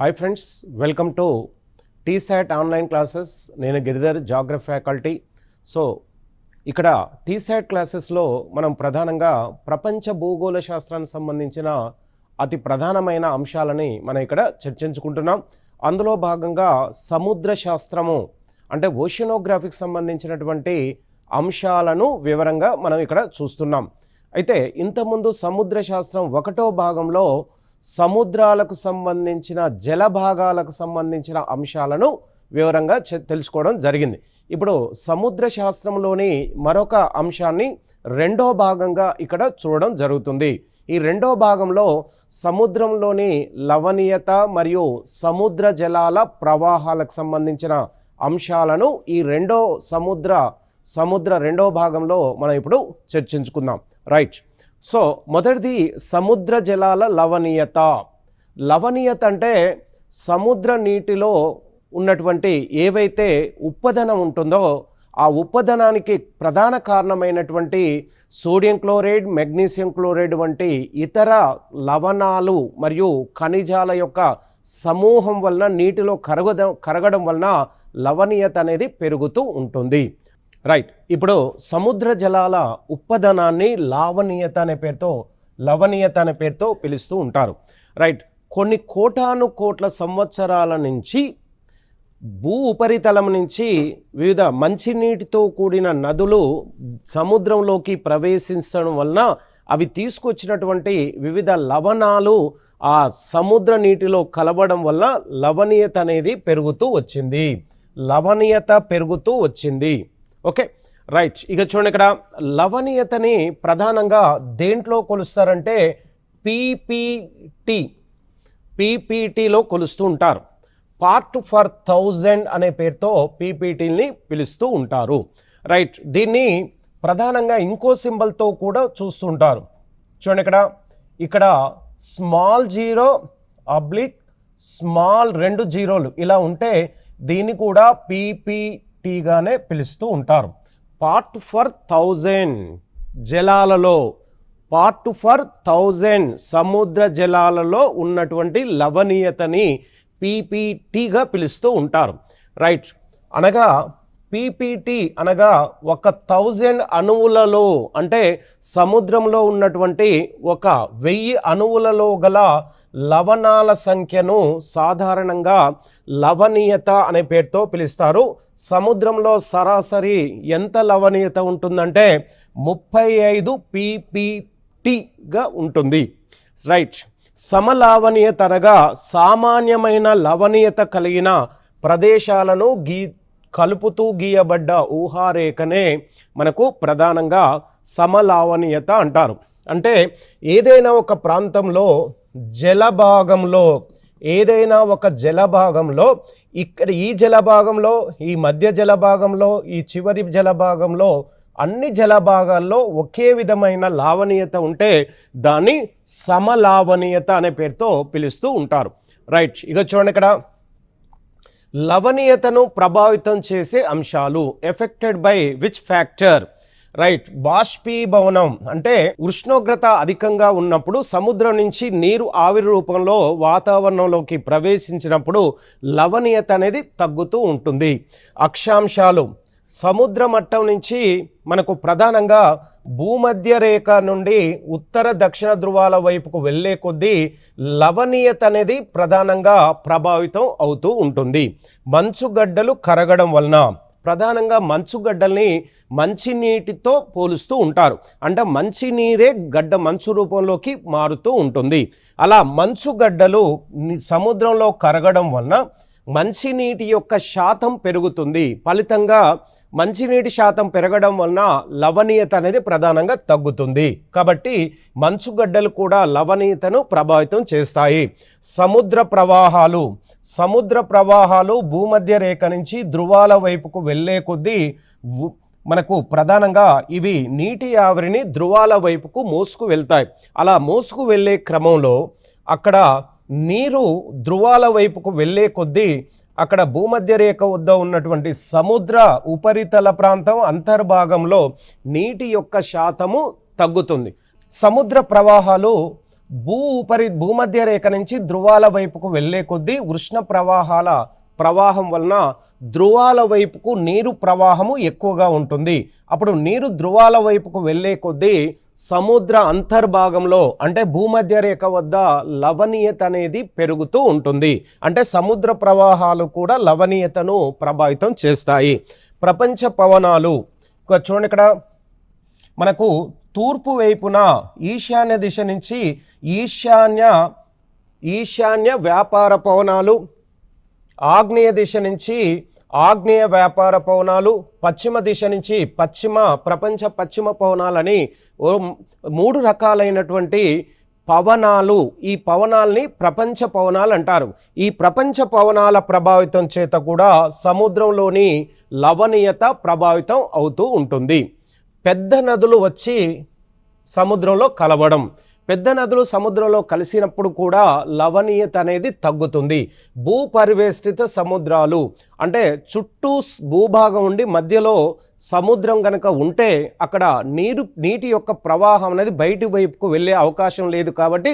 Hi friends, welcome to T-SAT online classes. నేను Giridhar, geography faculty. So ఇక్కడ టీశాట్ క్లాసెస్లో మనం ప్రధానంగా ప్రపంచ భూగోళ శాస్త్రానికి సంబంధించిన అతి ప్రధానమైన అంశాలని మనం ఇక్కడ చర్చించుకుంటున్నాం. అందులో భాగంగా సముద్ర శాస్త్రము అంటే ఓషనోగ్రఫీకి సంబంధించినటువంటి అంశాలను వివరంగా మనం ఇక్కడ చూస్తున్నాం. అయితే ఇంతకుముందు సముద్ర శాస్త్రం 1వ భాగంలో సముద్రాలకు సంబంధించిన జల భాగాలకు సంబంధించిన అంశాలను వివరంగా తెలుసుకోవడం జరిగింది. ఇప్పుడు సముద్ర శాస్త్రంలోని మరొక అంశాన్ని 2వ భాగంగా ఇక్కడ చూడడం జరుగుతుంది. ఈ 2వ భాగంలో సముద్రంలోని లవణీయత మరియు సముద్ర జలాల ప్రవాహాలకు సంబంధించిన అంశాలను ఈ సముద్ర 2వ భాగంలో మనం ఇప్పుడు చర్చించుకుందాం. రైట్. సో మొదటిది సముద్ర జలాల లవణీయత. లవణీయత అంటే సముద్ర నీటిలో ఉన్నటువంటి ఏవైతే ఉప్పదనం ఉంటుందో ఆ ఉప్పదనానికి ప్రధాన కారణమైనటువంటి సోడియం క్లోరైడ్, మెగ్నీషియం క్లోరైడ్ వంటి ఇతర లవణాలు మరియు ఖనిజాల యొక్క సమూహం వలన నీటిలో కరగడం వలన లవణీయత అనేది పెరుగుతూ ఉంటుంది. రైట్. ఇప్పుడు సముద్ర జలాల ఉప్పదనాన్ని లవణీయత అనే పేరుతో పిలుస్తూ ఉంటారు. రైట్. కొన్ని కోటాను కోట్ల సంవత్సరాల నుంచి భూ ఉపరితలం నుంచి వివిధ మంచినీటితో కూడిన నదులు సముద్రంలోకి ప్రవేశించడం వలన అవి తీసుకొచ్చినటువంటి వివిధ లవణాలు ఆ సముద్ర నీటిలో కలవడం వల్ల లవణీయత అనేది పెరుగుతూ వచ్చింది. Okay, right. ఇక చూడండి, ఇక్కడ లవణీయతని ప్రధానంగా దేంట్లో కొలుస్తారంటే పీపీటీలో కొలుస్తూ ఉంటారు. పార్ట్ ఫర్ 1000 అనే పేరుతో పీపీటీని పిలుస్తూ ఉంటారు. రైట్. దీన్ని ప్రధానంగా ఇంకో సింబల్తో కూడా చూస్తుంటారు. చూడండి, ఇక్కడ స్మాల్ 0 అబ్లిక్ స్మాల్ 2 జీరోలు ఇలా ఉంటే దీన్ని కూడా పీపీటీగానే పిలుస్తూ ఉంటారు. పార్ట్ ఫర్ 1000 జలాలలో, పార్ట్ ఫర్ 1000 సముద్ర జలాలలో ఉన్నటువంటి లవణీయతని పీపీటీగా పిలుస్తూ ఉంటారు. రైట్. అనగా పీపీటీ అనగా 1000 అణువులలో అంటే సముద్రంలో ఉన్నటువంటి 1000 అణువులలో గల లవణాల సంఖ్యను సాధారణంగా లవణీయత అనే పేరుతో పిలుస్తారు. సముద్రంలో సరాసరి ఎంత లవణీయత ఉంటుందంటే 35 పీపీటీగా ఉంటుంది. రైట్. సమలవణీయత అనగా సామాన్యమైన లవణీయత కలిగిన ప్రదేశాలను కలుపుతూ గీయబడ్డ ఊహారేఖనే మనకు ప్రధానంగా సమలవణీయత అంటారు. అంటే ఏదైనా ఒక ప్రాంతంలో ఏదైనా ఒక జలభాగంలో ఇక్కడ ఈ జలభాగంలో, ఈ మధ్య జలభాగంలో, ఈ చివరి జలభాగంలో అన్ని జలభాగాల్లో ఒకే విధమైన లావణీయత ఉంటే దాన్ని సమలావణీయత అనే పేరుతో పిలుస్తూ ఉంటారు. రైట్. ఇక చూడండి, ఇక్కడ లవణీయతను ప్రభావితం చేసే అంశాలు. Affected by which factor? Right. బాష్పీభవనం అంటే ఉష్ణోగ్రత అధికంగా ఉన్నప్పుడు సముద్రం నుంచి నీరు ఆవిరి రూపంలో వాతావరణంలోకి ప్రవేశించినప్పుడు లవణీయత అనేది తగ్గుతూ ఉంటుంది. అక్షాంశాలు సముద్ర మట్టం నుంచి మనకు ప్రధానంగా భూమధ్య రేఖ నుండి ఉత్తర దక్షిణ ధృవాల వైపుకు వెళ్ళే కొద్దీ లవణీయత అనేది ప్రధానంగా ప్రభావితం అవుతూ ఉంటుంది. మంచుగడ్డలు కరగడం వలన, ప్రధానంగా మంచుగడ్డల్ని మంచినీటితో పోలుస్తూ ఉంటారు. అంటే మంచినీరే మంచు రూపంలోకి మారుతూ ఉంటుంది. అలా మంచుగడ్డలు సముద్రంలో కరగడం వలన మంచినీటి యొక్క శాతం పెరుగుతుంది. ఫలితంగా మంచినీటి శాతం పెరగడం వలన లవణీయత అనేది ప్రధానంగా తగ్గుతుంది. కాబట్టి మంచుగడ్డలు కూడా లవణీయతను ప్రభావితం చేస్తాయి. సముద్ర ప్రవాహాలు భూమధ్య రేఖ నుంచి ధృవాల వైపుకు వెళ్ళే కొద్దీ మనకు ప్రధానంగా ఇవి నీటి ఆవిరిని ధృవాల వైపుకు మోసుకు వెళ్తాయి. అలా మోసుకు వెళ్ళే క్రమంలో అక్కడ నీరు ధృవాల వైపుకు వెళ్ళే కొద్దీ అక్కడ భూమధ్య రేఖ వద్ద ఉన్నటువంటి సముద్ర ఉపరితల ప్రాంతం అంతర్భాగంలో నీటి యొక్క శాతము తగ్గుతుంది. సముద్ర ప్రవాహాలు భూమధ్య రేఖ నుంచి ధ్రువాల వైపుకు వెళ్లే కొద్దీ ఉష్ణ ప్రవాహం వలన ధ్రువాల వైపుకు నీరు ప్రవాహము ఎక్కువగా ఉంటుంది. అప్పుడు నీరు ధ్రువాల వైపుకు వెళ్లే కొద్దీ సముద్ర అంతర్భాగంలో అంటే భూమధ్య రేఖ వద్ద లవణీయత అనేది పెరుగుతూ ఉంటుంది. అంటే సముద్ర ప్రవాహాలు కూడా లవణీయతను ప్రభావితం చేస్తాయి. ప్రపంచ పవనాలు చూడండి, ఇక్కడ మనకు తూర్పు వైపున ఈశాన్య దిశ నుంచి ఈశాన్య వ్యాపార పవనాలు, ఆగ్నేయ దిశ నుంచి ఆగ్నేయ వ్యాపార పవనాలు, పశ్చిమ దిశ నుంచి ప్రపంచ పశ్చిమ పవనాలని 3 రకాలైనటువంటి పవనాలు. ఈ పవనాల్ని ప్రపంచ పవనాలు అంటారు. ఈ ప్రపంచ పవనాల ప్రభావితం చేత కూడా సముద్రంలోని లవణీయత ప్రభావితం అవుతూ ఉంటుంది. పెద్ద నదులు వచ్చి సముద్రంలో కలవడం, పెద్ద నదులు సముద్రంలో కలిసినప్పుడు కూడా లవణీయత అనేది తగ్గుతుంది. భూపరివేష్టిత సముద్రాలు అంటే చుట్టూ భూభాగం ఉండి మధ్యలో సముద్రం కనుక ఉంటే అక్కడ నీటి యొక్క ప్రవాహం అనేది బయటి వైపుకు వెళ్ళే అవకాశం లేదు. కాబట్టి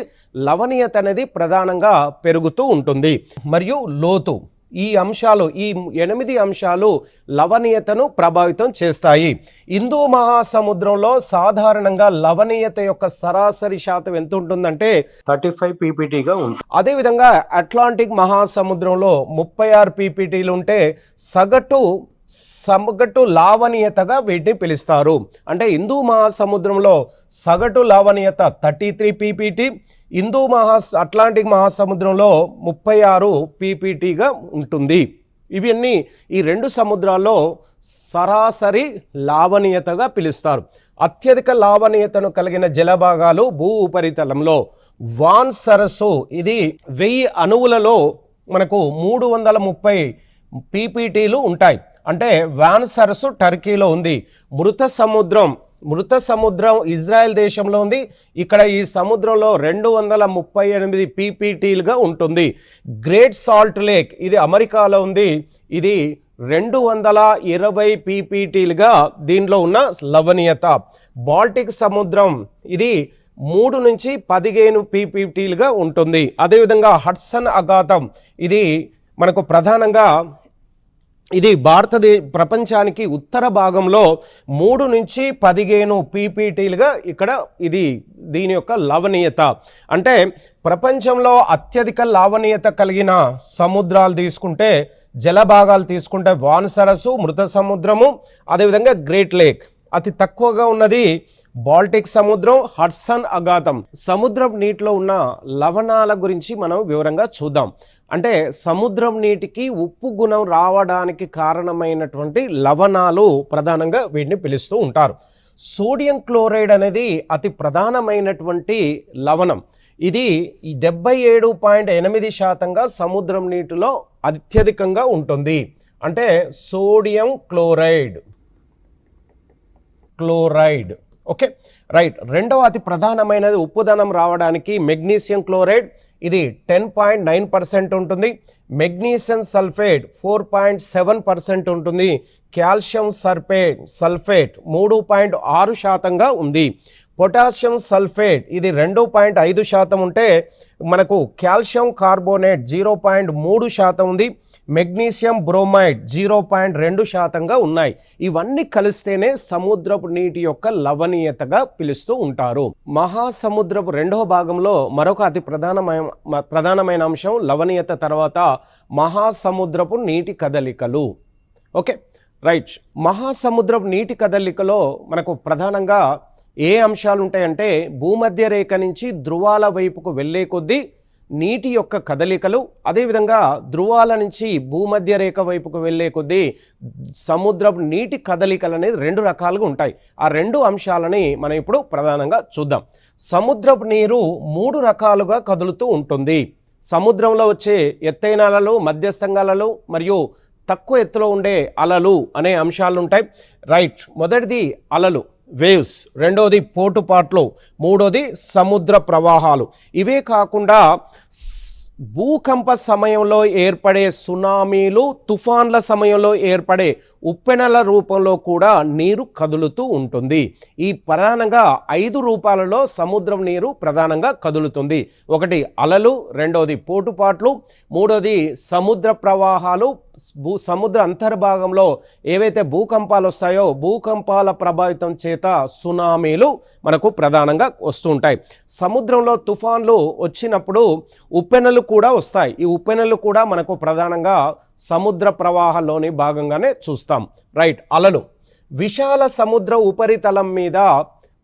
లవణీయత అనేది ప్రధానంగా పెరుగుతూ ఉంటుంది. మరియు లోతు, ఈ 8 అంశాలు లవణీయతను ప్రభావితం చేస్తాయి. హిందూ మహాసముద్రంలో సాధారణంగా లవణీయత యొక్క సరాసరి శాతం ఎంత ఉంటుందంటే 35 ppt ఉంటుంది. అదేవిధంగా అట్లాంటిక్ మహాసముద్రంలో 36 ppt ఉంటే సగటు లావణీయతగా వీటిని పిలుస్తారు. అంటే హిందూ మహాసముద్రంలో సగటు లావణీయత 33 ppt, అట్లాంటిక్ మహాసముద్రంలో 36 pptగా ఉంటుంది. ఇవన్నీ ఈ 2 సముద్రాల్లో సరాసరి లావణీయతగా పిలుస్తారు. అత్యధిక లావణీయతను కలిగిన జలభాగాలు భూ ఉపరితలంలో వాన్ సరస్సు, ఇది 1000 అణువులలో మనకు 330 pptలు ఉంటాయి. అంటే వాన్ సరస్సు టర్కీలో ఉంది. మృత సముద్రం ఇజ్రాయెల్ దేశంలో ఉంది. ఇక్కడ ఈ సముద్రంలో 238 pptలుగా ఉంటుంది. గ్రేట్ సాల్ట్ లేక్, ఇది అమెరికాలో ఉంది. ఇది 220 pptలుగా దీనిలో ఉన్న లవణీయత. బాల్టిక్ సముద్రం ఇది 3 నుంచి 15 pptలుగా ఉంటుంది. అదేవిధంగా హడ్సన్ అఖాతం, ఇది మనకు ప్రధానంగా ఇది ప్రపంచానికి ఉత్తర భాగంలో 3 నుంచి 15 pptలుగా ఇక్కడ దీని యొక్క లవణీయత. అంటే ప్రపంచంలో అత్యధిక లావణీయత కలిగిన సముద్రాలు తీసుకుంటే, జలభాగాలు తీసుకుంటే వాన్ సరస్సు, మృత సముద్రము, అదేవిధంగా గ్రేట్ లేక్. అతి తక్కువగా ఉన్నది బాల్టిక్ సముద్రం, హడ్సన్ అఖాతం. సముద్రం నీటిలో ఉన్న లవణాల గురించి మనం వివరంగా చూద్దాం. అంటే సముద్రం నీటికి ఉప్పు గుణం రావడానికి కారణమైనటువంటి లవణాలు ప్రధానంగా వీటిని పిలుస్తూ ఉంటారు. సోడియం క్లోరైడ్ అనేది అతి ప్రధానమైనటువంటి లవణం. ఇది 77.8% సముద్రం నీటిలో అత్యధికంగా ఉంటుంది. అంటే సోడియం క్లోరైడ్. Okay, right. రెండవ అతి ప్రధానమైనది ఉప్పుదనం రావడానికి మెగ్నీషియం క్లోరైడ్, ఇది 10.9% ఉంటుంది. మెగ్నీషియం సల్ఫేట్ 4.7% ఉంటుంది. కాల్షియం సల్ఫేట్ 3.6%గా ఉంది. పొటాషియం సల్ఫేట్ ఇది 2.5% ఉంటే మనకు కాల్షియం కార్బోనేట్ 0.3% ఉంది. మెగ్నీషియం బ్రోమైడ్ 0.2%గా ఉన్నాయి. ఇవన్నీ కలిస్తేనే సముద్రపు నీటి యొక్క లవణీయతగా పిలుస్తూ ఉంటారు. మహాసముద్రపు రెండవ భాగంలో మరొక అతి ప్రధానమైన అంశం లవణీయత తర్వాత మహాసముద్రపు నీటి కదలికలు. Okay, right. మహాసముద్రపు నీటి కదలికలో మనకు ప్రధానంగా ఏ అంశాలు ఉంటాయంటే భూమధ్య రేఖ నుంచి ధ్రువాల వైపుకు వెళ్ళే కొద్దీ నీటి యొక్క కదలికలు, అదేవిధంగా ధ్రువాల నుంచి భూమధ్య రేఖ వైపుకు వెళ్ళే కొద్దీ సముద్రపు నీటి కదలికలు అనేది 2 రకాలుగా ఉంటాయి. ఆ 2 అంశాలని మనం ఇప్పుడు ప్రధానంగా చూద్దాం. సముద్రపు నీరు 3 రకాలుగా కదులుతూ ఉంటుంది. సముద్రంలో వచ్చే ఎత్తైన అలలు, మధ్యస్థంగా అలలు మరియు తక్కువ ఎత్తులో ఉండే అలలు అనే అంశాలు ఉంటాయి. రైట్. మొదటిది అలలు, వేవ్స్, రెండోది పోటుపాట్లు, మూడోది సముద్ర ప్రవాహాలు. ఇవే కాకుండా భూకంప సమయంలో ఏర్పడే సునామీలు, తుఫాన్ల సమయంలో ఏర్పడే ఉప్పెనల రూపంలో కూడా నీరు కదులుతూ ఉంటుంది. ఈ ప్రధానంగా 5 రూపాలలో సముద్రం నీరు ప్రధానంగా కదులుతుంది. ఒకటి అలలు, రెండవది పోటుపాట్లు, మూడోది సముద్ర ప్రవాహాలు, సముద్ర అంతర్భాగంలో ఏవైతే భూకంపాలు వస్తాయో భూకంపాల ప్రభావితం చేత సునామీలు మనకు ప్రధానంగా వస్తుంటాయి. సముద్రంలో తుఫాన్లు వచ్చినప్పుడు ఉప్పెనలు కూడా వస్తాయి. ఈ ఉప్పెనలు కూడా మనకు ప్రధానంగా సముద్ర ప్రవాహంలోని భాగంగానే చూస్తాం. రైట్. అలలు విశాల సముద్ర ఉపరితలం మీద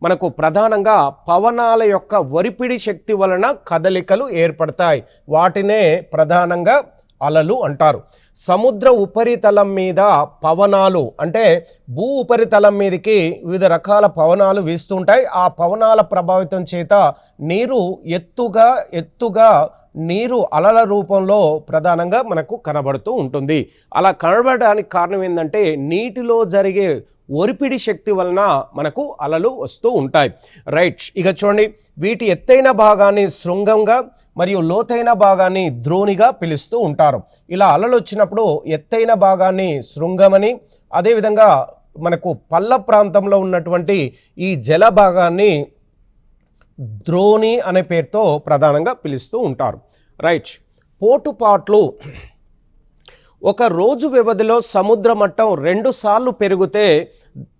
మనకు ప్రధానంగా పవనాల యొక్క ఒరిపిడి శక్తి వలన కదలికలు ఏర్పడతాయి. వాటినే ప్రధానంగా అలలు అంటారు. సముద్ర ఉపరితలం మీద పవనాలు అంటే భూ ఉపరితలం మీదకి వివిధ రకాల పవనాలు వీస్తుంటాయి. ఆ పవనాల ప్రభావితం చేత నీరు ఎత్తుగా నీరు అలల రూపంలో ప్రధానంగా మనకు కనబడుతూ ఉంటుంది. అలా కనబడడానికి కారణం ఏంటంటే నీటిలో జరిగే ఒరిపిడి శక్తి వలన మనకు అలలు వస్తూ ఉంటాయి. రైట్. ఇక చూడండి, వీటి ఎత్తైన భాగాన్ని శృంగంగా మరియు లోతైన భాగాన్ని ద్రోణిగా పిలుస్తూ ఉంటారు. ఇలా అలలు వచ్చినప్పుడు ఎత్తైన భాగాన్ని శృంగమని, అదేవిధంగా మనకు పల్ల ప్రాంతంలో ఉన్నటువంటి ఈ జల భాగాన్ని ద్రోణి అనే పేరుతో ప్రధానంగా పిలుస్తూ ఉంటారు. రైట్. పోటుపాట్లు ఒక రోజు వ్యవధిలో సముద్ర మట్టం 2 సార్లు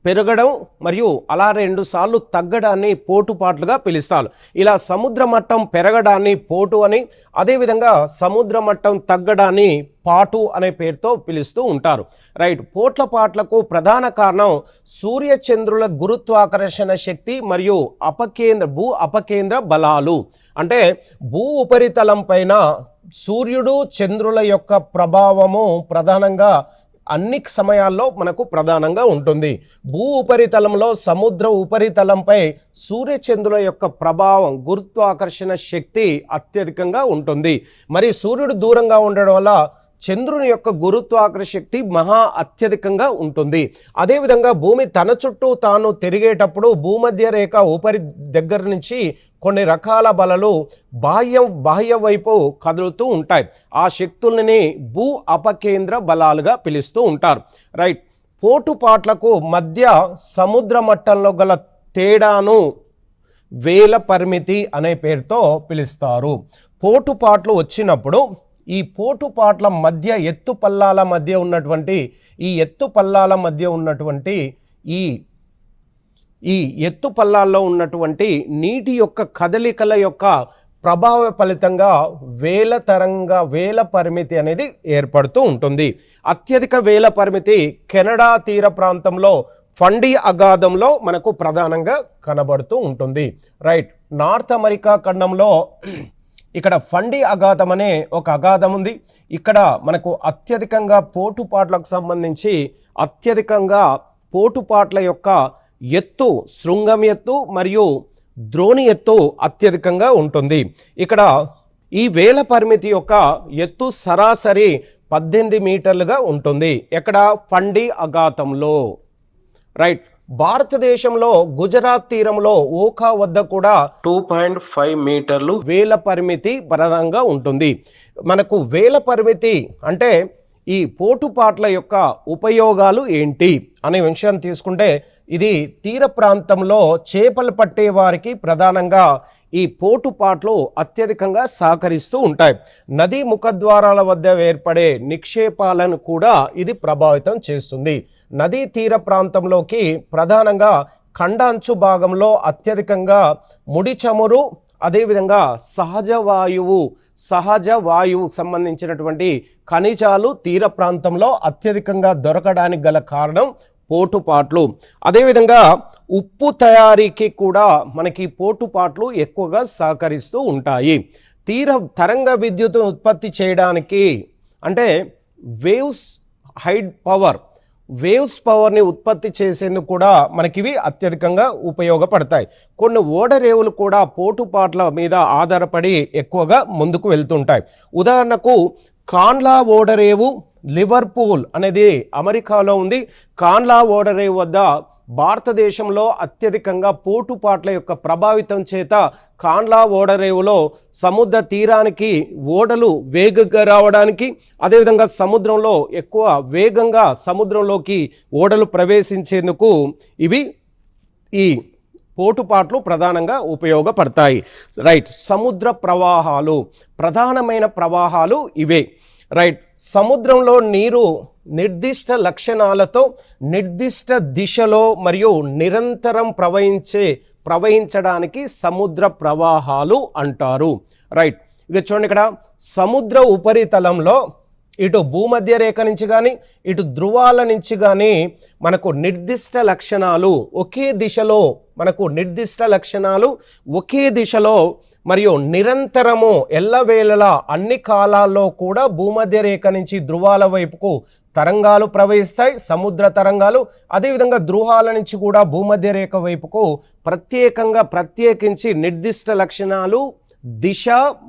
పెరగడం మరియు అలా 2 సార్లు తగ్గడాన్ని పోటుపాట్లుగా పిలుస్తారు. ఇలా సముద్ర మట్టం పెరగడాన్ని పోటు అని, అదేవిధంగా సముద్ర మట్టం తగ్గడాన్ని పాటు అనే పేరుతో పిలుస్తూ ఉంటారు. రైట్. పోట్లపాట్లకు ప్రధాన కారణం సూర్యచంద్రుల గురుత్వాకర్షణ శక్తి మరియు భూ అపకేంద్ర బలాలు. అంటే భూ ఉపరితలం పైన సూర్యుడు చంద్రుల యొక్క ప్రభావము ప్రధానంగా అన్ని సమయాల్లో మనకు ప్రధానంగా ఉంటుంది. భూ ఉపరితలంలో సముద్ర ఉపరితలంపై సూర్యచంద్రుల యొక్క ప్రభావం గురుత్వాకర్షణ శక్తి అత్యధికంగా ఉంటుంది. మరి సూర్యుడు దూరంగా ఉండడం వల్ల చంద్రుని యొక్క గురుత్వాకర్షణ శక్తి మహా అత్యధికంగా ఉంటుంది. అదేవిధంగా భూమి తన చుట్టూ తాను తిరిగేటప్పుడు భూమధ్య రేఖ ఉపరి దగ్గర నుంచి కొన్ని రకాల బలాలు బాహ్య వైపు కదులుతూ ఉంటాయి. ఆ శక్తులని భూ అపకేంద్ర బలాలుగా పిలుస్తూ ఉంటారు. రైట్. పోటుపాట్లకు మధ్య సముద్ర మట్టంలో గల తేడాను వేల పరిమితి అనే పేరుతో పిలుస్తారు. పోటుపాట్లు వచ్చినప్పుడు ఈ పోటుపాట్ల మధ్య ఎత్తుపల్లాల మధ్య ఉన్నటువంటి ఈ ఎత్తుపల్లాల్లో ఉన్నటువంటి నీటి యొక్క కదలికల యొక్క ప్రభావ ఫలితంగా వేల పరిమితి అనేది ఏర్పడుతూ ఉంటుంది. అత్యధిక వేల పరిమితి కెనడా తీర ప్రాంతంలో ఫండీ అగాధంలో మనకు ప్రధానంగా కనబడుతూ ఉంటుంది. రైట్. నార్త్ అమెరికా ఖండంలో ఇక్కడ ఫండీ అగాధం అనే ఒక అగాధం ఉంది. ఇక్కడ మనకు అత్యధికంగా పోటుపాట్లకు సంబంధించి పోటుపాట్ల యొక్క ఎత్తు, శృంగం ఎత్తు మరియు ద్రోణి ఎత్తు అత్యధికంగా ఉంటుంది. ఇక్కడ ఈ వేల పరిమితి యొక్క ఎత్తు సరాసరి 18 మీటర్లుగా ఉంటుంది. ఎక్కడ? ఫండీ అగాధంలో. రైట్. భారతదేశంలో గుజరాత్ తీరంలో ఓఖా వద్ద కూడా 2.5 మీటర్లు వేల పరిమితి ప్రధానంగా ఉంటుంది. మనకు వేల పరిమితి అంటే ఈ పోటుపాట్ల యొక్క ఉపయోగాలు ఏంటి అనే విషయాన్ని తీసుకుంటే, ఇది తీర ప్రాంతంలో చేపలు పట్టే వారికి ప్రధానంగా ఈ పోటుపాట్లు అత్యధికంగా సహకరిస్తూ ఉంటాయి. నదీ ముఖద్వారాల వద్ద ఏర్పడే నిక్షేపాలను కూడా ఇది ప్రభావితం చేస్తుంది. నదీ తీర ప్రాంతంలోకి ప్రధానంగా ఖండాంచు భాగంలో అత్యధికంగా ముడి చమురు, అదేవిధంగా సహజ వాయువు సంబంధించినటువంటి ఖనిజాలు తీర ప్రాంతంలో అత్యధికంగా దొరకడానికి గల కారణం పోటుపాట్లు. అదేవిధంగా ఉప్పు తయారీకి కూడా మనకి పోటుపాట్లు ఎక్కువగా సహకరిస్తూ ఉంటాయి. తరంగ విద్యుత్ ఉత్పత్తి చేయడానికి అంటే వేవ్స్ పవర్ని ఉత్పత్తి చేసేందుకు కూడా మనకి ఇవి అత్యధికంగా ఉపయోగపడతాయి. కొన్ని ఓడరేవులు కూడా పోటుపాట్ల మీద ఆధారపడి ఎక్కువగా ముందుకు వెళ్తుంటాయి. ఉదాహరణకు కాన్లా ఓడరేవు లివర్పూల్ అనేది అమెరికాలో ఉంది. కాన్లా ఓడరేవు వద్ద భారతదేశంలో అత్యధికంగా పోటుపాట్ల యొక్క ప్రభావితం చేత కాన్లా ఓడరేవులో సముద్ర తీరానికి ఓడలు వేగంగా రావడానికి, అదేవిధంగా సముద్రంలో ఎక్కువ వేగంగా సముద్రంలోకి ఓడలు ప్రవేశించేందుకు ఈ పోటుపాట్లు ప్రధానంగా ఉపయోగపడతాయి. రైట్, సముద్ర ప్రవాహాలు, ప్రధానమైన ప్రవాహాలు ఇవే. రైట్, సముద్రంలో నీరు నిర్దిష్ట లక్షణాలతో నిర్దిష్ట దిశలో మరియు నిరంతరం ప్రవహించడానికి సముద్ర ప్రవాహాలు అంటారు. రైట్, ఇక చూడండి, ఇక్కడ సముద్ర ఉపరితలంలో ఇటు భూమధ్య రేఖ నుంచి కానీ ఇటు ధ్రువాల నుంచి కానీ మనకు నిర్దిష్ట లక్షణాలు ఒకే దిశలో మరియు నిరంతరము ఎల్లవేళలా అన్ని కాలాల్లో కూడా భూమధ్య రేఖ నుంచి ధ్రువాల వైపుకు తరంగాలు ప్రవహిస్తాయి, సముద్ర తరంగాలు. అదేవిధంగా ధ్రువాల నుంచి కూడా భూమధ్య రేఖ వైపుకు ప్రత్యేకించి నిర్దిష్ట లక్షణాలు, దిశ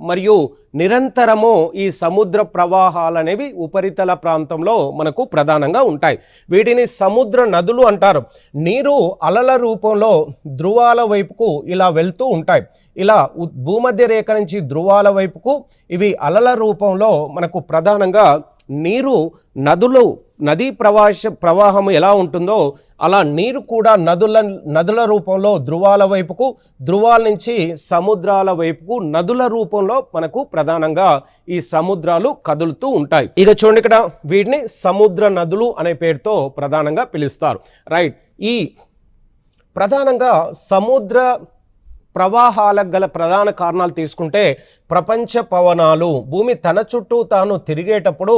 మరియు నిరంతరము ఈ సముద్ర ప్రవాహాలు అనేవి ఉపరితల ప్రాంతంలో మనకు ప్రధానంగా ఉంటాయి. వీటిని సముద్ర నదులు అంటారు. నీరు అలల రూపంలో ధ్రువాల వైపుకు ఇలా వెళ్తూ ఉంటాయి. ఇలా భూమధ్య రేఖ నుంచి ధ్రువాల వైపుకు ఇవి అలల రూపంలో మనకు ప్రధానంగా నదీ ప్రవాహం ఎలా ఉంటుందో అలా నీరు కూడా నదుల రూపంలో ధ్రువాల వైపుకు, ధ్రువాల నుంచి సముద్రాల వైపుకు నదుల రూపంలో మనకు ప్రధానంగా ఈ సముద్రాలు కదులుతూ ఉంటాయి. ఇక చూడండి, ఇక్కడ వీటిని సముద్ర నదులు అనే పేరుతో ప్రధానంగా పిలుస్తారు. రైట్, ఈ ప్రధానంగా సముద్ర ప్రవాహాలకు గల ప్రధాన కారణాలు తీసుకుంటే ప్రపంచ పవనాలు, భూమి తన చుట్టూ తాను తిరిగేటప్పుడు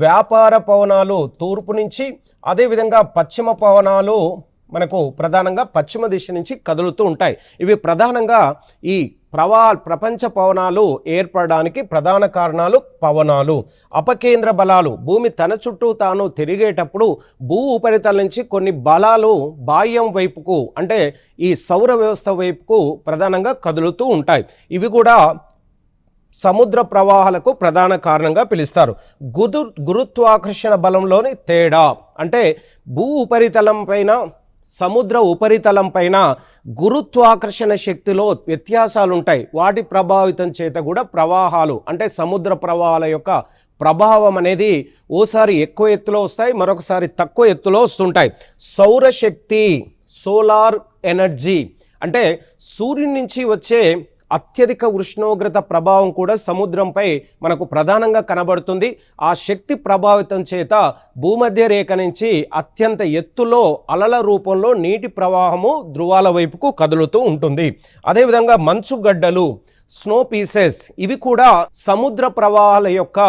వ్యాపార పవనాలు తూర్పు నుంచి, అదేవిధంగా పశ్చిమ పవనాలు మనకు ప్రధానంగా పశ్చిమ దిశ నుంచి కదులుతూ ఉంటాయి. ఇవి ప్రధానంగా ఈ ప్రపంచ పవనాలు ఏర్పడడానికి ప్రధాన కారణాలు పవనాలు. అపకేంద్ర బలాలు, భూమి తన చుట్టూ తాను తిరిగేటప్పుడు భూ ఉపరితలం నుంచి కొన్ని బలాలు బాహ్యం వైపుకు అంటే ఈ సౌర వ్యవస్థ వైపుకు ప్రధానంగా కదులుతూ ఉంటాయి. ఇవి కూడా సముద్ర ప్రవాహాలకు ప్రధాన కారణంగా పిలుస్తారు. గురుత్వాకర్షణ బలంలోని తేడా అంటే భూ ఉపరితలం పైన సముద్ర ఉపరితలం పైన గురుత్వాకర్షణ శక్తిలో వ్యత్యాసాలు ఉంటాయి. వాటి ప్రభావితం చేత కూడా ప్రవాహాలు అంటే సముద్ర ప్రవాహాల యొక్క ప్రభావం అనేది ఓసారి ఎక్కువ ఎత్తులో వస్తాయి, మరొకసారి తక్కువ ఎత్తులో వస్తుంటాయి. సౌరశక్తి, సోలార్ ఎనర్జీ అంటే సూర్యుని నుంచి వచ్చే అత్యధిక ఉష్ణోగ్రత ప్రభావం కూడా సముద్రంపై మనకు ప్రధానంగా కనబడుతుంది. ఆ శక్తి ప్రభావితం చేత భూమధ్య రేఖ నుంచి అత్యంత ఎత్తులో అలల రూపంలో నీటి ప్రవాహము ధ్రువాల వైపుకు కదులుతూ ఉంటుంది. అదేవిధంగా మంచుగడ్డలు, స్నో పీసెస్ ఇవి కూడా సముద్ర ప్రవాహాల యొక్క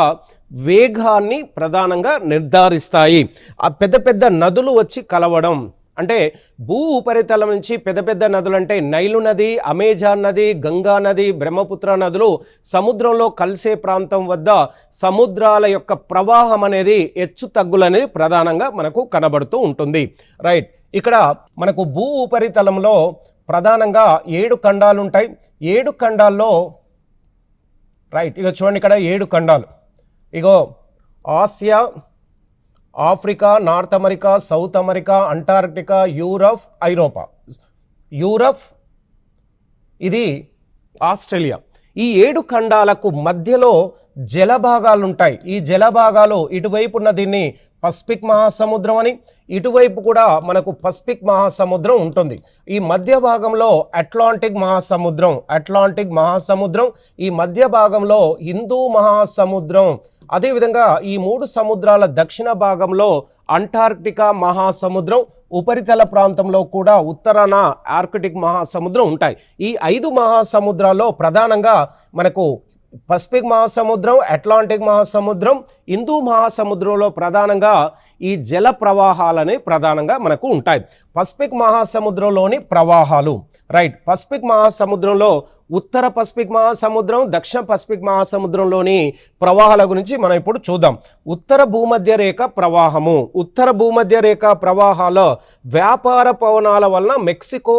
వేగాన్ని ప్రధానంగా నిర్ధారిస్తాయి. ఆ పెద్ద పెద్ద నదులు వచ్చి కలవడం అంటే భూ ఉపరితలం నుంచి పెద్ద పెద్ద నదులు అంటే నైలు నది, అమెజాన్ నది, గంగా నది, బ్రహ్మపుత్ర నదులు సముద్రంలో కలిసే ప్రాంతం వద్ద సముద్రాల యొక్క ప్రవాహం అనేది హెచ్చు తగ్గులనేది ప్రధానంగా మనకు కనబడుతూ ఉంటుంది. రైట్, ఇక్కడ మనకు భూ ఉపరితలంలో ప్రధానంగా 7 ఖండాలు ఉంటాయి. 7 ఖండాల్లో రైట్ ఇక చూడండి, ఇక్కడ 7 ఖండాలు. ఇగో Asia, Africa, North America, South America, Antarctica, ఐరోపా, ఇది ఆస్ట్రేలియా. ఈ 7 ఖండాలకు మధ్యలో జలభాగాలు ఉంటాయి. ఈ జలభాగాలు ఇటువైపు ఉన్న దీన్ని పసిఫిక్ మహాసముద్రం అని, ఇటువైపు కూడా మనకు పసిఫిక్ మహాసముద్రం ఉంటుంది. ఈ మధ్య భాగంలో అట్లాంటిక్ మహాసముద్రం, ఈ మధ్య భాగంలో హిందూ మహాసముద్రం, అదేవిధంగా ఈ 3 సముద్రాల దక్షిణ భాగంలో అంటార్క్టికా మహాసముద్రం, ఉపరితల ప్రాంతంలో కూడా ఉత్తరాన ఆర్కిటిక్ మహాసముద్రం ఉంటాయి. ఈ 5 మహాసముద్రాల్లో ప్రధానంగా మనకు పసిఫిక్ మహాసముద్రం, అట్లాంటిక్ మహాసముద్రం, హిందూ మహాసముద్రంలో ప్రధానంగా ఈ జల ప్రవాహాలనే ప్రధానంగా మనకు ఉంటాయి. పసిఫిక్ మహాసముద్రంలోని ప్రవాహాలు. రైట్, పసిఫిక్ మహాసముద్రంలో ఉత్తర పసిఫిక్ మహాసముద్రం, దక్షిణ పసిఫిక్ మహాసముద్రంలోని ప్రవాహాల గురించి మనం ఇప్పుడు చూద్దాం. ఉత్తర భూమధ్య రేఖ ప్రవాహాల వ్యాపార పవనాల వలన మెక్సికో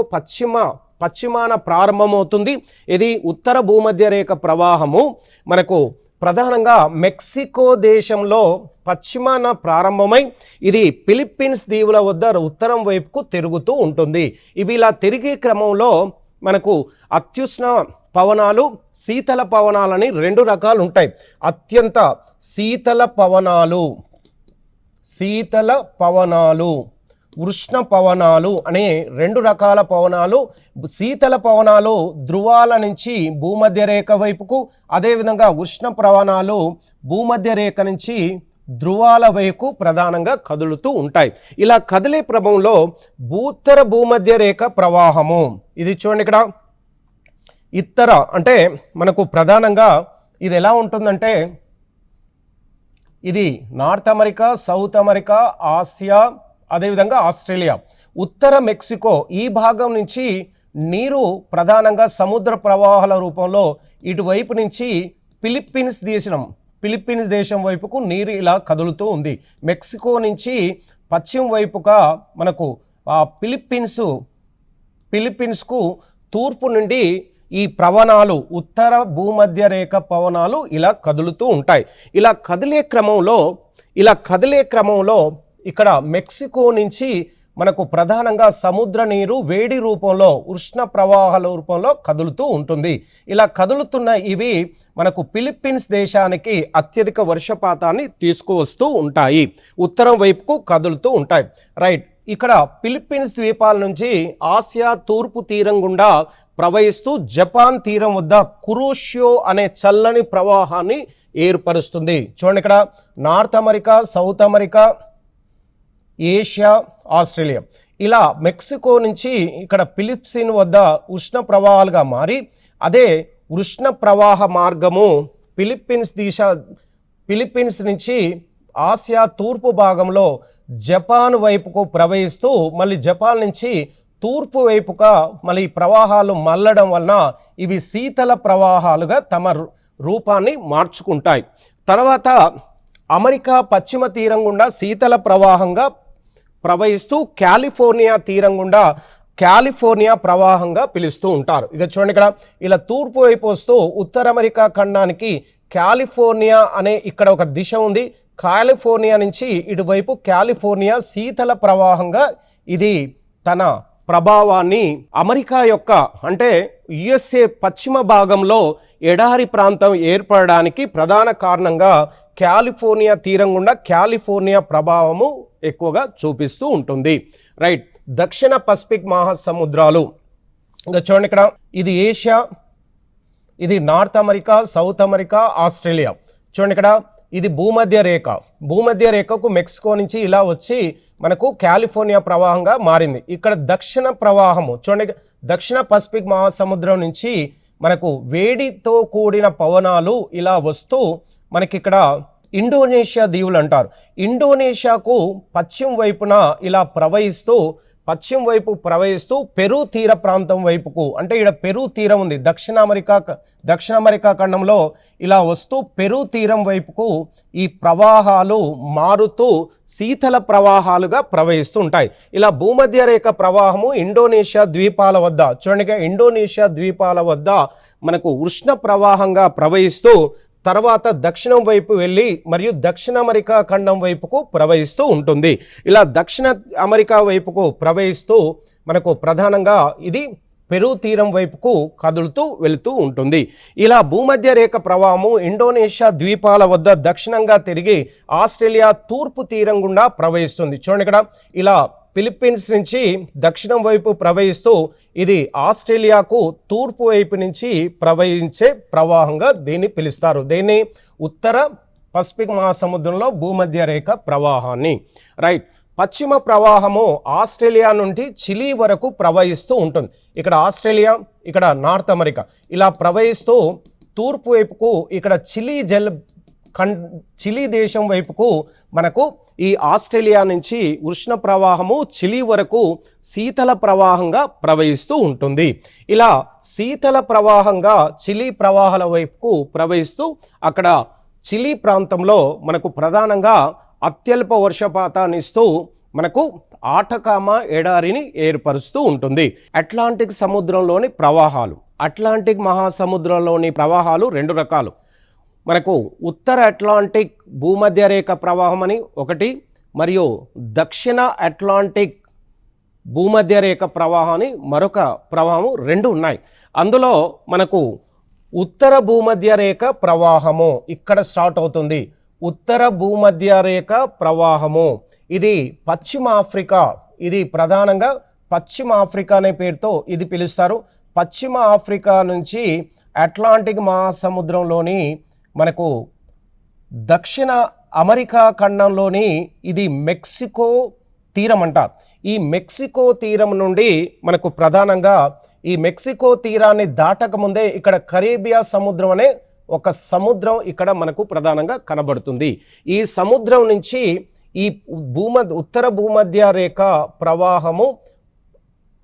పశ్చిమాన ప్రారంభమవుతుంది. ఇది ఉత్తర భూమధ్య రేఖ ప్రవాహము మనకు ప్రధానంగా మెక్సికో దేశంలో పశ్చిమాన ప్రారంభమై ఇది ఫిలిప్పీన్స్ దీవుల వద్ద ఉత్తరం వైపుకు తిరుగుతూ ఉంటుంది. ఇవి ఇలా తిరిగే క్రమంలో మనకు అత్యుష్ణ పవనాలు, శీతల పవనాలని రెండు రకాలు ఉంటాయి. అత్యంత శీతల పవనాలు, ఉష్ణ పవనాలు అనే రెండు రకాల పవనాలు. శీతల పవనాలు ధృవాల నుంచి భూమధ్య రేఖ వైపుకు, అదేవిధంగా ఉష్ణ పవనాలు భూమధ్య రేఖ నుంచి ధృవాల వైపు ప్రధానంగా కదులుతూ ఉంటాయి. ఇలా కదిలే క్రమంలో ఉత్తర భూమధ్య రేఖ ప్రవాహము, ఇది చూడండి ఇక్కడ ఇత్తర అంటే మనకు ప్రధానంగా ఇది ఎలా ఉంటుందంటే ఇది north America, South America, Asia, అదేవిధంగా ఆస్ట్రేలియా, ఉత్తర మెక్సికో ఈ భాగం నుంచి నీరు ప్రధానంగా సముద్ర ప్రవాహాల రూపంలో ఇటువైపు నుంచి ఫిలిప్పీన్స్ దేశం వైపుకు నీరు ఇలా కదులుతూ ఉంది. మెక్సికో నుంచి పశ్చిమ వైపుగా మనకు ఫిలిప్పీన్స్కు తూర్పు నుండి ఈ పవనాలు, ఉత్తర భూమధ్య రేఖ పవనాలు ఇలా కదులుతూ ఉంటాయి. ఇలా కదిలే క్రమంలో ఇక్కడ మెక్సికో నుంచి మనకు ప్రధానంగా సముద్ర నీరు వేడి రూపంలో, ఉష్ణ ప్రవాహాల రూపంలో కదులుతూ ఉంటుంది. ఇలా కదులుతున్న ఇవి మనకు ఫిలిప్పీన్స్ దేశానికి అత్యధిక వర్షపాతాన్ని తీసుకువస్తూ ఉంటాయి, ఉత్తరం వైపుకు కదులుతూ ఉంటాయి. రైట్, ఇక్కడ ఫిలిప్పీన్స్ ద్వీపాల నుంచి ఆసియా తూర్పు తీరం గుండా ప్రవహిస్తూ జపాన్ తీరం వద్ద కురోషియో అనే చల్లని ప్రవాహాన్ని ఏర్పరుస్తుంది. చూడండి ఇక్కడ north America, South America, Asia, Australia, ఇలా మెక్సికో నుంచి ఇక్కడ ఫిలిప్పీన్స్ వద్ద ఉష్ణ ప్రవాహాలుగా మారి అదే ఉష్ణ ప్రవాహ మార్గము ఫిలిప్పీన్స్ నుంచి ఆసియా తూర్పు భాగంలో జపాన్ వైపుకు ప్రవహిస్తూ మళ్ళీ జపాన్ నుంచి తూర్పు వైపుగా మళ్ళీ ప్రవాహాలు మళ్ళడం వలన ఇవి శీతల ప్రవాహాలుగా తమ రూపాన్ని మార్చుకుంటాయి. తర్వాత అమెరికా పశ్చిమ తీరం గుండా శీతల ప్రవాహంగా ప్రవహిస్తూ కాలిఫోర్నియా తీరం గుండా కాలిఫోర్నియా ప్రవాహంగా పిలుస్తూ ఉంటారు. ఇక చూడండి ఇక్కడ ఇలా తూర్పు వైపు వస్తూ ఉత్తర అమెరికా ఖండానికి కాలిఫోర్నియా అనే ఇక్కడ ఒక దిశ ఉంది. కాలిఫోర్నియా నుంచి ఇటువైపు కాలిఫోర్నియా శీతల ప్రవాహంగా ఇది తన ప్రభావాన్ని అమెరికా యొక్క అంటే యుఎస్ఏ పశ్చిమ భాగంలో ఎడారి ప్రాంతం ఏర్పడడానికి ప్రధాన కారణంగా కాలిఫోర్నియా తీరం గుండా కాలిఫోర్నియా ప్రభావము ఎక్కువగా చూపిస్తూ ఉంటుంది. రైట్, దక్షిణ పసిఫిక్ మహాసముద్రాలు, ఇంకా చూడండి ఇక్కడ ఇది ఏషియా, ఇది north America, South America, Australia. చూడండి ఇక్కడ ఇది భూమధ్య రేఖకు మెక్సికో నుంచి ఇలా వచ్చి మనకు కాలిఫోర్నియా ప్రవాహంగా మారింది. ఇక్కడ దక్షిణ ప్రవాహము చూడండి, దక్షిణ పసిఫిక్ మహాసముద్రం నుంచి మనకు వేడితో కూడిన పవనాలు ఇలా వస్తూ మనకి ఇక్కడ ఇండోనేషియా దీవులు అంటారు. ఇండోనేషియాకు పశ్చిమ వైపున ఇలా పశ్చిమ వైపు ప్రవహిస్తూ పెరు తీర ప్రాంతం వైపుకు, అంటే ఇక్కడ పెరు తీరం ఉంది దక్షిణ అమెరికా ఖండంలో ఇలా వస్తూ పెరు తీరం వైపుకు ఈ ప్రవాహాలు మారుతూ శీతల ప్రవాహాలుగా ప్రవహిస్తూ ఉంటాయి. ఇలా భూమధ్య రేఖ ప్రవాహము ఇండోనేషియా ద్వీపాల వద్ద చూడండి, ఇండోనేషియా ద్వీపాల వద్ద మనకు ఉష్ణ ప్రవాహంగా ప్రవహిస్తూ తర్వాత దక్షిణం వైపు వెళ్ళి మరియు దక్షిణ అమెరికా ఖండం వైపుకు ప్రవహిస్తూ ఉంటుంది. ఇలా దక్షిణ అమెరికా వైపుకు ప్రవహిస్తూ మనకు ప్రధానంగా ఇది పెరు తీరం వైపుకు కదులుతూ వెళుతూ ఉంటుంది. ఇలా భూమధ్య రేఖ ప్రవాహము ఇండోనేషియా ద్వీపాల వద్ద దక్షిణంగా తిరిగి ఆస్ట్రేలియా తూర్పు తీరం గుండా ప్రవహిస్తుంది. చూడండి ఇక్కడ ఇలా ఫిలిప్పీన్స్ నుంచి దక్షిణం వైపు ప్రవహిస్తూ ఇది ఆస్ట్రేలియాకు తూర్పు వైపు నుంచి ప్రవహించే ప్రవాహంగా దీన్ని పిలుస్తారు. దీన్ని ఉత్తర పసిఫిక్ మహాసముద్రంలో భూమధ్య రేఖ ప్రవాహాన్ని. రైట్, పశ్చిమ ప్రవాహము ఆస్ట్రేలియా నుండి చిలీ వరకు ప్రవహిస్తూ ఉంటుంది. ఇక్కడ ఆస్ట్రేలియా, ఇక్కడ నార్త్ అమెరికా ఇలా ప్రవహిస్తూ తూర్పు వైపుకు ఇక్కడ చిలీ దేశం వైపుకు మనకు ఈ ఆస్ట్రేలియా నుంచి ఉష్ణ ప్రవాహము చిలీ వరకు శీతల ప్రవాహంగా ప్రవహిస్తూ ఉంటుంది. ఇలా శీతల ప్రవాహంగా చిలీ ప్రవాహాల వైపుకు ప్రవహిస్తూ అక్కడ చిలీ ప్రాంతంలో మనకు ప్రధానంగా అత్యల్ప వర్షపాతాన్ని ఇస్తూ మనకు ఆటకామ ఎడారిని ఏర్పరుస్తూ ఉంటుంది. అట్లాంటిక్ సముద్రంలోని ప్రవాహాలు, అట్లాంటిక్ మహాసముద్రంలోని ప్రవాహాలు రెండు రకాలు. మనకు ఉత్తర అట్లాంటిక్ భూమధ్య రేఖ ప్రవాహం అని ఒకటి, మరియు దక్షిణ అట్లాంటిక్ భూమధ్య రేఖ ప్రవాహం అని మరొక ప్రవాహం రెండు ఉన్నాయి. అందులో మనకు ఉత్తర భూమధ్య రేఖ ప్రవాహము ఇక్కడ స్టార్ట్ అవుతుంది. ఉత్తర భూమధ్య రేఖ ప్రవాహము ఇది పశ్చిమ ఆఫ్రికా, ఇది ప్రధానంగా పశ్చిమ ఆఫ్రికా అనే పేరుతో ఇది పిలుస్తారు. పశ్చిమ ఆఫ్రికా నుంచి అట్లాంటిక్ మహాసముద్రంలోని మనకు దక్షిణ అమెరికా ఖండంలోని ఇది మెక్సికో తీరం అంటారు. ఈ మెక్సికో తీరం నుండి మనకు ప్రధానంగా ఈ మెక్సికో తీరాన్ని దాటక ముందే ఇక్కడ కరేబియా సముద్రం అనే ఒక సముద్రం ఇక్కడ మనకు ప్రధానంగా కనబడుతుంది. ఈ సముద్రం నుంచి ఈ ఉత్తర భూమధ్య రేఖ ప్రవాహము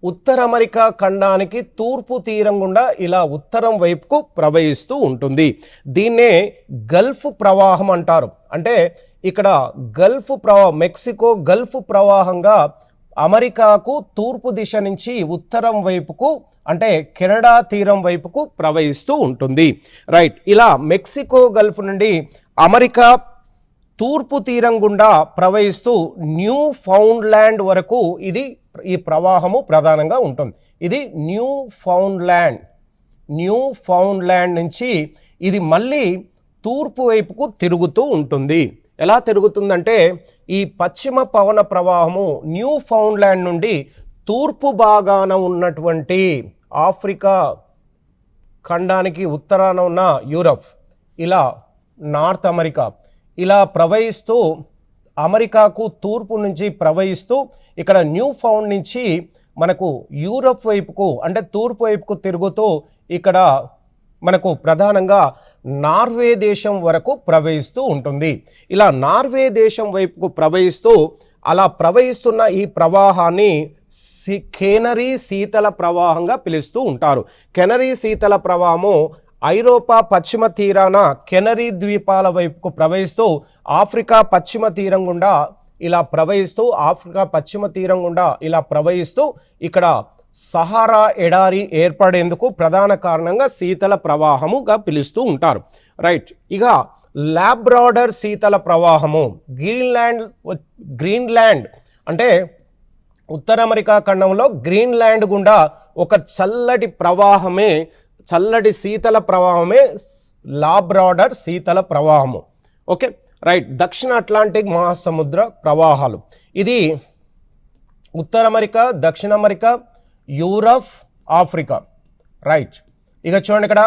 ఉత్తర అమెరికా ఖండానికి తూర్పు తీరం గుండా ఇలా ఉత్తరం వైపుకు ప్రవహిస్తూ ఉంటుంది. దీన్నే గల్ఫ్ ప్రవాహం అంటారు. అంటే ఇక్కడ గల్ఫ్ మెక్సికో గల్ఫ్ ప్రవాహంగా అమెరికాకు తూర్పు దిశ నుంచి ఉత్తరం వైపుకు అంటే కెనడా తీరం వైపుకు ప్రవహిస్తూ ఉంటుంది. రైట్, ఇలా మెక్సికో గల్ఫ్ నుండి అమెరికా తూర్పు తీరం గుండా ప్రవహిస్తూ న్యూ ఫౌండ్ ల్యాండ్ వరకు ఈ ప్రవాహము ప్రధానంగా ఉంటుంది. ఇది న్యూ ఫౌండ్ ల్యాండ్ నుంచి ఇది మళ్ళీ తూర్పు వైపుకు తిరుగుతూ ఉంటుంది. ఎలా తిరుగుతుందంటే ఈ పశ్చిమ పవన ప్రవాహము న్యూ ఫౌండ్ ల్యాండ్ నుండి తూర్పు భాగాన ఉన్నటువంటి ఆఫ్రికా ఖండానికి ఉత్తరాన ఉన్న యూరప్, ఇలా నార్త్ అమెరికా ఇలా ప్రవహిస్తూ అమెరికాకు తూర్పు నుంచి ప్రవహిస్తూ ఇక్కడ న్యూ ఫౌండ్ నుంచి మనకు యూరప్ వైపుకు అంటే తూర్పు వైపుకు తిరుగుతూ ఇక్కడ మనకు ప్రధానంగా నార్వే దేశం వరకు ప్రవహిస్తూ ఉంటుంది. ఇలా నార్వే దేశం వైపుకు ప్రవహిస్తూ అలా ప్రవహిస్తున్న ఈ ప్రవాహాన్ని కెనరీ శీతల ప్రవాహంగా పిలుస్తూ ఉంటారు. కెనరీ శీతల ప్రవాహము ఐరోపా పశ్చిమ తీరాన కెనరీ ద్వీపాల వైపుకు ప్రవహిస్తూ ఆఫ్రికా పశ్చిమ తీరం గుండా ఇలా ప్రవహిస్తూ ఇక్కడ సహారా ఎడారి ఏర్పడేందుకు ప్రధాన కారణంగా శీతల ప్రవాహముగా పిలుస్తూ ఉంటారు. రైట్, ఇక లాబ్రాడర్ శీతల ప్రవాహము గ్రీన్లాండ్ అంటే ఉత్తర అమెరికా ఖండంలో గ్రీన్లాండ్ గుండా ఒక చల్లటి శీతల ప్రవాహమే లాబ్రాడర్ శీతల ప్రవాహము. ఓకే, రైట్, దక్షిణ అట్లాంటిక్ మహాసముద్ర ప్రవాహాలు ఇది ఉత్తర అమెరికా, దక్షిణ అమెరికా, యూరప్, ఆఫ్రికా. రైట్, ఇక చూడండి ఇక్కడ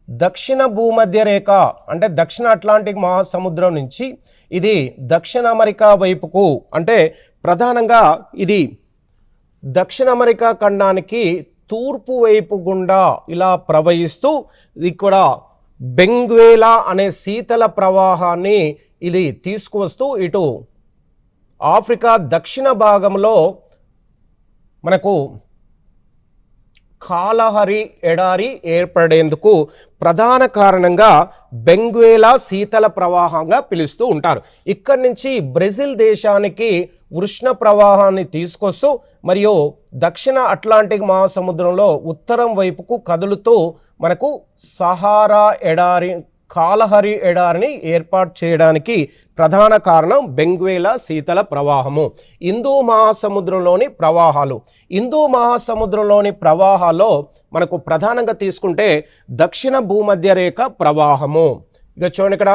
దక్షిణ భూమధ్య రేఖ అంటే దక్షిణ అట్లాంటిక్ మహాసముద్రం నుంచి ఇది దక్షిణ అమెరికా వైపుకు అంటే ప్రధానంగా ఇది దక్షిణ అమెరికా ఖండానికి తూర్పు వైపు గుండా ఇలా ప్రవహిస్తూ ఇక్కడ బెంగ్వేలా అనే శీతల ప్రవాహాన్ని ఇది తీసుకువస్తూ ఇటు ఆఫ్రికా దక్షిణ భాగంలో మనకు కాలహరి ఎడారి ఏర్పడేందుకు ప్రధాన కారణంగా బెంగ్వేలా శీతల ప్రవాహంగా పిలుస్తూ ఉంటారు. ఇక్కడి నుంచి బ్రెజిల్ దేశానికి ఉష్ణ ప్రవాహాన్ని తీసుకొస్తూ మరియు దక్షిణ అట్లాంటిక్ మహాసముద్రంలో ఉత్తరం వైపుకు కదులుతూ మనకు సహారా ఎడారి కాలహరి ఎడారిని ఏర్పాటు చేయడానికి ప్రధాన కారణం బెంగ్వేలా శీతల ప్రవాహము. హిందూ మహాసముద్రంలోని ప్రవాహాల్లో మనకు ప్రధానంగా తీసుకుంటే దక్షిణ భూమధ్య రేఖ ప్రవాహము. ఇక చూడండి ఇక్కడ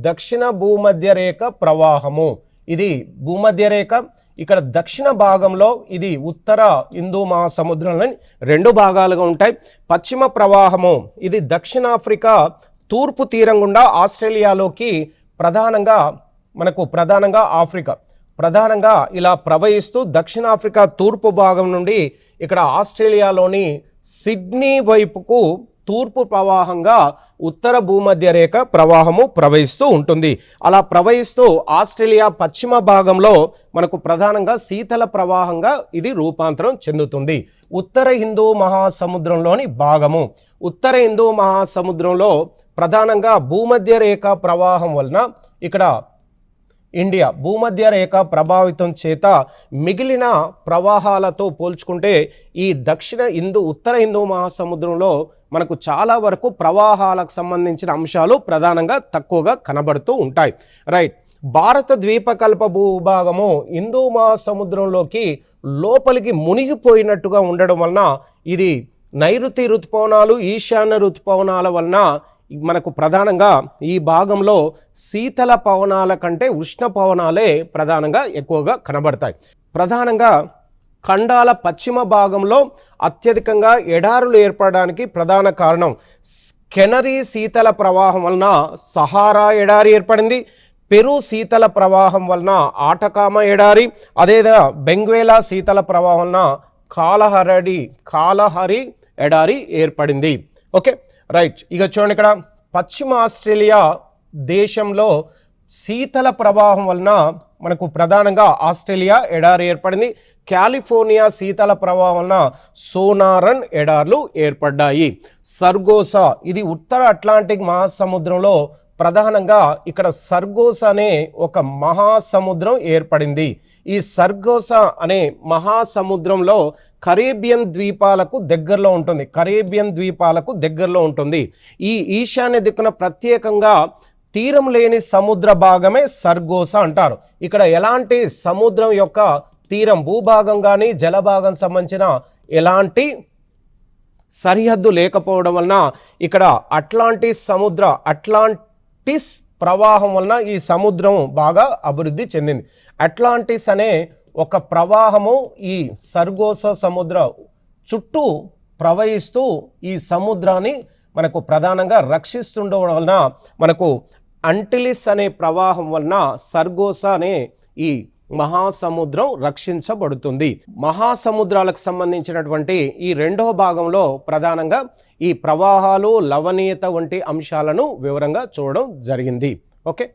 దక్షిణ భూమధ్య రేఖ ప్రవాహము ఇది భూమధ్య రేఖ. ఇక్కడ దక్షిణ భాగంలో ఇది ఉత్తర హిందూ మహాసముద్రంలో రెండు భాగాలుగా ఉంటాయి. పశ్చిమ ప్రవాహము ఇది దక్షిణాఫ్రికా తూర్పు తీరం గుండా ఆస్ట్రేలియాలోకి ప్రధానంగా ఆఫ్రికా ఇలా ప్రవహిస్తూ దక్షిణాఫ్రికా తూర్పు భాగం నుండి ఇక్కడ ఆస్ట్రేలియాలోని సిడ్నీ వైపుకు తూర్పు ప్రవాహంగా ఉత్తర భూమధ్య రేఖ ప్రవాహము ప్రవహిస్తూ ఉంటుంది. అలా ప్రవహిస్తూ ఆస్ట్రేలియా పశ్చిమ భాగంలో మనకు ప్రధానంగా శీతల ప్రవాహంగా ఇది రూపాంతరం చెందుతుంది. ఉత్తర హిందూ మహాసముద్రంలోని భాగము. ఉత్తర హిందూ మహాసముద్రంలో ప్రధానంగా భూమధ్య రేఖ ప్రవాహం వలన ఇక్కడ ఇండియా భూమధ్య రేఖ ప్రభావితం చేత మిగిలిన ప్రవాహాలతో పోల్చుకుంటే ఈ ఉత్తర హిందూ మహాసముద్రంలో మనకు చాలా వరకు ప్రవాహాలకు సంబంధించిన అంశాలు ప్రధానంగా తక్కువగా కనబడుతూ ఉంటాయి. రైట్. భారత ద్వీపకల్ప భూభాగము హిందూ మహాసముద్రంలోకి లోపలికి మునిగిపోయినట్టుగా ఉండడం వలన ఇది నైరుతి ఋతుపవనాలు ఈశాన్య ఋతుపవనాల వలన మనకు ప్రధానంగా ఈ భాగంలో శీతల పవనాల కంటే ఉష్ణ పవనాలే ప్రధానంగా ఎక్కువగా కనబడతాయి. ప్రధానంగా ఖండాల పశ్చిమ భాగంలో అత్యధికంగా ఎడారులు ఏర్పడడానికి ప్రధాన కారణం కెనరీ శీతల ప్రవాహం వలన సహారా ఎడారి ఏర్పడింది. పెరు శీతల ప్రవాహం వలన ఆటకామ ఎడారి, అదేవిధంగా బెంగ్వేలా శీతల ప్రవాహం వలన కాలహరి ఎడారి ఏర్పడింది. Okay right. ఇక చూడండి, ఇక్కడ పశ్చిమ ఆస్ట్రేలియా దేశంలో శీతల ప్రవాహం వలన మనకు ప్రధానంగా ఆస్ట్రేలియా ఎడారి ఏర్పడింది. కాలిఫోర్నియా శీతల ప్రవాహం వలన సోనారన్ ఎడార్లు ఏర్పడ్డాయి. సర్గోసా ఇది ఉత్తర అట్లాంటిక్ మహాసముద్రంలో ప్రధానంగా ఇక్కడ సర్గోసా అనే ఒక మహాసముద్రం ఏర్పడింది. ఈ సర్గోసా అనే మహాసముద్రంలో కరేబియన్ ద్వీపాలకు దగ్గరలో ఉంటుంది. ఈ ఈశాన్య దిక్కున ప్రత్యేకంగా తీరం లేని సముద్ర భాగమే సర్గోసా అంటారు. ఇక్కడ ఎలాంటి సముద్రం యొక్క తీరం భూభాగం కానీ జలభాగం సంబంధించిన ఎలాంటి సరిహద్దు లేకపోవడం వలన ఇక్కడ అట్లాంటిస్ ప్రవాహం వలన ఈ సముద్రం బాగా అభివృద్ధి చెందింది. అట్లాంటిస్ అనే ఒక ప్రవాహము ఈ సర్గోసా సముద్ర చుట్టూ ప్రవహిస్తూ ఈ సముద్రాన్ని మనకు ప్రధానంగా రక్షిస్తుండడం వలన మనకు అంటిలిస్ అనే ప్రవాహం వలన సర్గోసా అనే ఈ మహాసముద్రం రక్షించబడుతుంది. మహాసముద్రాలకు సంబంధించినటువంటి ఈ రెండవ భాగంలో ప్రధానంగా ఈ ప్రవాహాలు లవణీయత వంటి అంశాలను వివరంగా చూడడం జరిగింది. ఓకే.